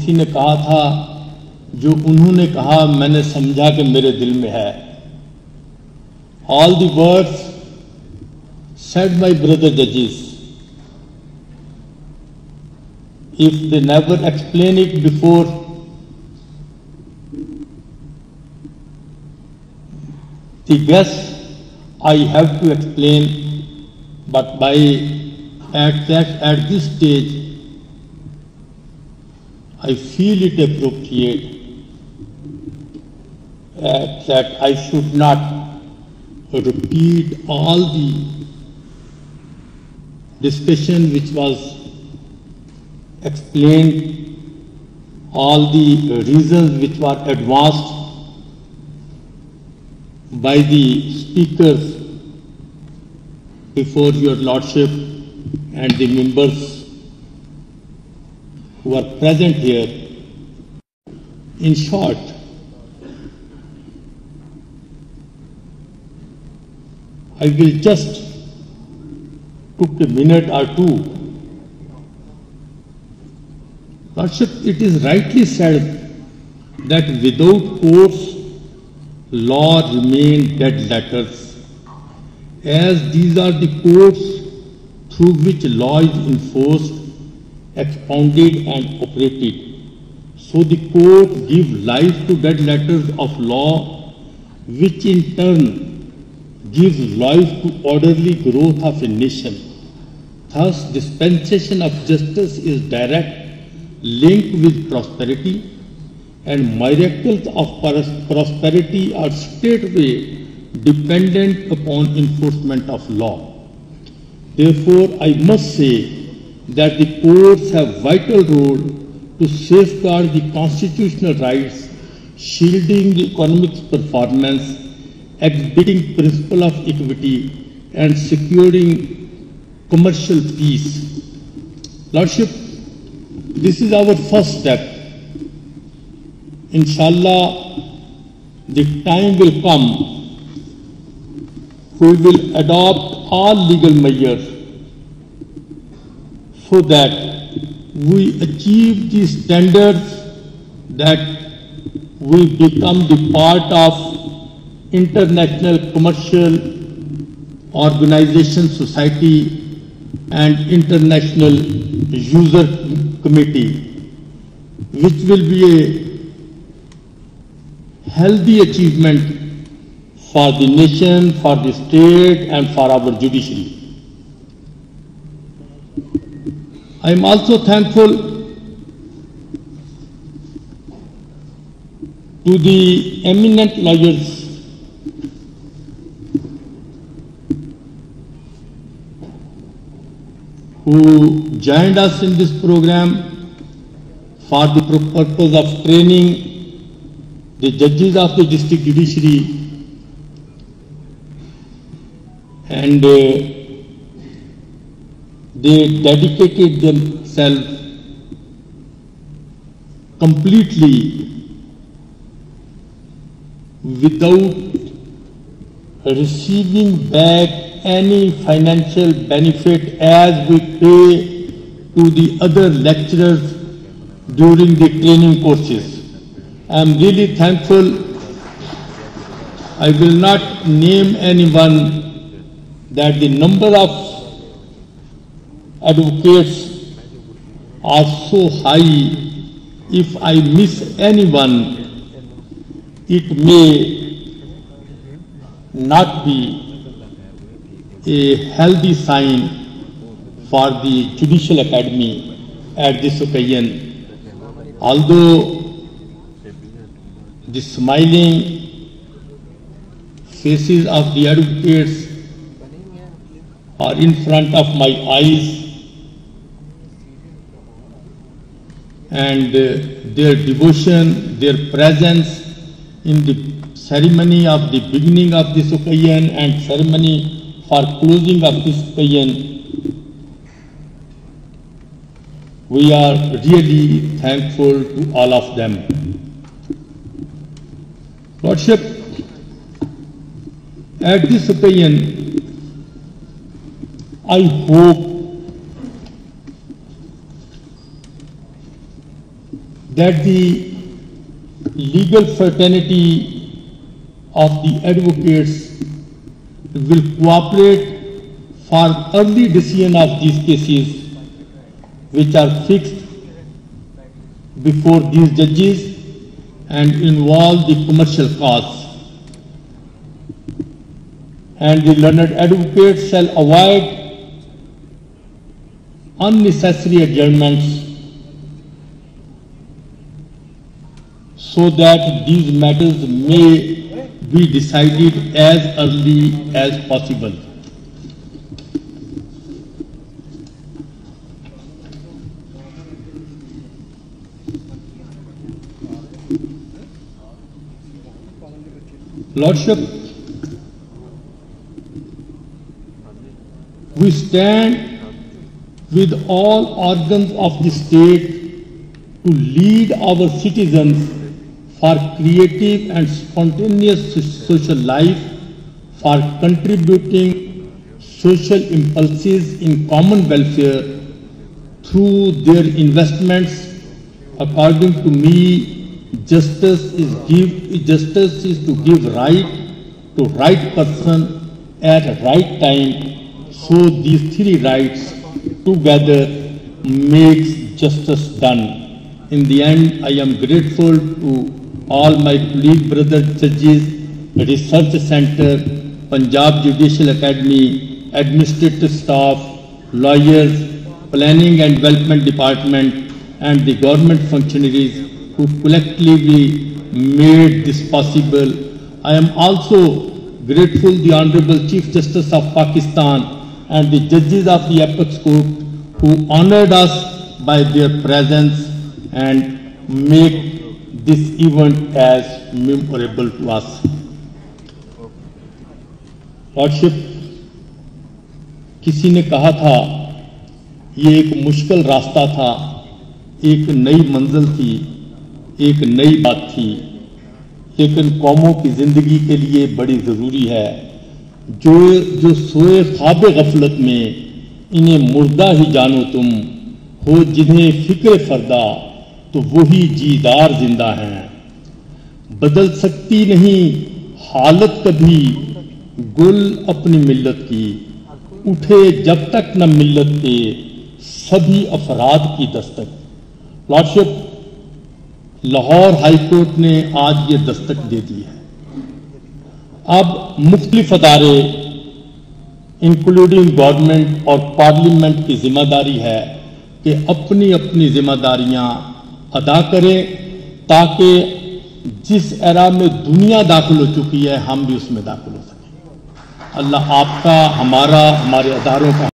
کسی نے کہا تھا جو انہوں نے کہا میں نے سمجھا کہ میرے دل میں ہے. All the words said by brother judges, if they never explain it before the guests, I have to explain, but at this stage, I feel it appropriate that I should not repeat all the discussion which was explained, all the reasons which were advanced by the speakers before your Lordship and the members who are present here. In short, I will just took a minute or two. Lordship, it is rightly said that without courts, law remain dead letters, as these are the courts through which law is enforced, expounded and operated. So the court give life to dead letters of law, which in turn gives life to orderly growth of a nation. Thus, dispensation of justice is direct linked with prosperity, and miracles of prosperity are straightway dependent upon enforcement of law. Therefore, I must say that the courts have vital role to safeguard the constitutional rights, shielding the economic performance, exhibiting principle of equity, and securing commercial peace. Lordship, this is our first step. Inshallah, the time will come, we will adopt all legal measures so that we achieve the standards that we become the part of international commercial organization, society, and international user committee, which will be a healthy achievement for the nation, for the state, and for our judiciary. I am also thankful to the eminent lawyers who joined us in this program for the purpose of training the judges of the district judiciary, and they dedicated themselves completely without receiving back any financial benefit as we pay to the other lecturers during the training courses. I am really thankful. I will not name anyone, that the number of advocates are so high. If I miss anyone, it may not be a healthy sign for the Judicial Academy at this occasion. Although the smiling faces of the advocates are in front of my eyes, and their devotion, their presence in the ceremony of the beginning of this occasion and ceremony for closing of this occasion, we are really thankful to all of them. Lordship, at this occasion, I hope that the legal fraternity of the advocates will cooperate for early decision of these cases which are fixed before these judges and involve the commercial cause. And the learned advocates shall avoid unnecessary adjournments so that these matters may be decided as early as possible. Lordship, we stand with all organs of the state to lead our citizens for creative and spontaneous social life, for contributing social impulses in common welfare through their investments. According to me, justice is to give right to right person at right time. So these three rights together makes justice done. In the end, I am grateful to all my colleague brother judges, Research Center, Punjab Judicial Academy, administrative staff, lawyers, Planning and Development Department, and the government functionaries who collectively made this possible. I am also grateful to the Honorable Chief Justice of Pakistan and the judges of the Apex Court who honored us by their presence and make this event as memorable to us. Lordship, किसी ने कहा था ये एक मुश्किल रास्ता था, एक नई मंजिल थी, एक नई बात थी, लेकिन कौमों की जिंदगी के लिए बड़ी जरूरी है। जो सोए ख्वाब गफलत में इन्हें मुर्दा ही जानो तुम, हो जिन्हें फिक्र फरदा तो वही जीदार जिंदा हैं। बदल सकती नहीं हालत कभी गुल अपनी मिल्लत की, उठे जब तक न मिल्लत के सभी अफराद की Dastak. Lordship, Lahore high court ने आज ये दस्तक दे दी है। अब मुख्तलिफ अदारे इंक्लूडिंग गवर्नमेंट और पार्लियामेंट की जिम्मेदारी है कि अपनी अपनी जिम्मेदारियां अदा करें ताकि जिस एरा में दुनिया दाखिल हो चुकी है हम भी उसमें दाखिल हो सकें। अल्लाह आपका, हमारा, हमारे अदारों का